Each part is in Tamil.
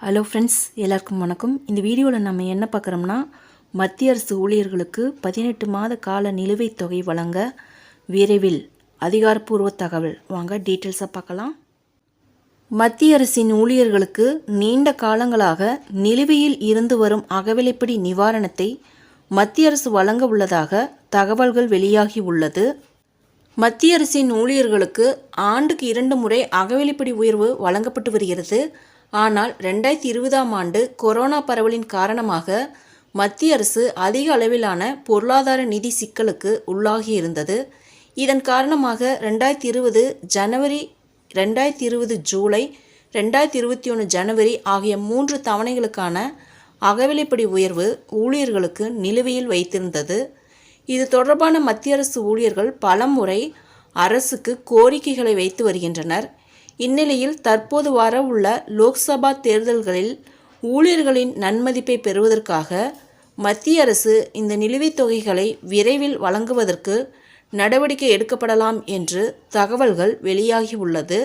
ஹலோ ஃப்ரெண்ட்ஸ், எல்லாருக்கும் வணக்கம். இந்த வீடியோவில் நம்ம என்ன பார்க்குறோம்னா, மத்திய அரசு ஊழியர்களுக்கு 18 மாத கால நிலுவைத் தொகை வழங்க விரைவில் அதிகாரப்பூர்வ தகவல். வாங்க டீட்டெயில்ஸாக பார்க்கலாம். மத்திய அரசின் ஊழியர்களுக்கு நீண்ட காலங்களாக நிலுவையில் இருந்து வரும் அகவிலைப்படி நிவாரணத்தை மத்திய அரசு வழங்க உள்ளதாக தகவல்கள் வெளியாகி உள்ளது. மத்திய அரசின் ஊழியர்களுக்கு ஆண்டுக்கு 2 முறை அகவிலைப்படி உயர்வு வழங்கப்பட்டு வருகிறது. ஆனால் 2020ஆம் ஆண்டு கொரோனா பரவலின் காரணமாக மத்திய அரசு அதிக அளவிலான பொருளாதார நிதி சிக்கலுக்கு உள்ளாகி இருந்தது. இதன் காரணமாக 2020 ஜனவரி, 2020 ஜூலை, 2021 ஜனவரி ஆகிய 3 தவணைகளுக்கான அகவிலைப்படி உயர்வு ஊழியர்களுக்கு நிலுவையில் வைத்திருந்தது. இது தொடர்பான மத்திய அரசு ஊழியர்கள் பலமுறை அரசுக்கு கோரிக்கைகளை வைத்து வருகின்றனர். இந்நிலையில் தற்போது வரவுள்ள லோக்சபா தேர்தல்களில் ஊழியர்களின் நன்மதிப்பை பெறுவதற்காக மத்திய அரசு இந்த நிலுவைத் தொகைகளை விரைவில் வழங்குவதற்கு நடவடிக்கை எடுக்கப்படலாம் என்று தகவல்கள் வெளியாகியுள்ளது.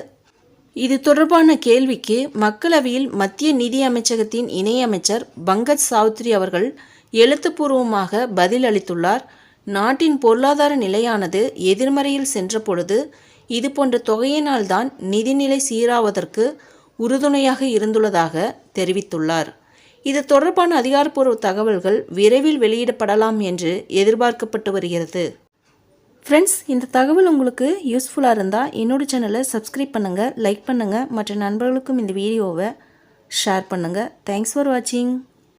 இது தொடர்பான கேள்விக்கு மக்களவையில் மத்திய நிதி அமைச்சகத்தின் இணையமைச்சர் பங்கஜ் சௌத்ரி அவர்கள் எழுத்துப்பூர்வமாக பதில் அளித்துள்ளார். நாட்டின் பொருளாதார நிலையானது எதிர்மறையில் சென்ற பொழுது இதுபோன்ற தொகையினால்தான் நிதிநிலை சீராவதற்கு உறுதுணையாக இருந்துள்ளதாக தெரிவித்துள்ளார். இது தொடர்பான அதிகாரப்பூர்வ தகவல்கள் விரைவில் வெளியிடப்படலாம் என்று எதிர்பார்க்கப்பட்டு வருகிறது. ஃப்ரெண்ட்ஸ், இந்த தகவல் உங்களுக்கு யூஸ்ஃபுல்லாக இருந்தால் என்னோட சேனலை சப்ஸ்கிரைப் பண்ணுங்கள், லைக் பண்ணுங்கள், மற்ற நண்பர்களுக்கும் இந்த வீடியோவை ஷேர் பண்ணுங்கள். தேங்க்ஸ் ஃபார் வாட்சிங்.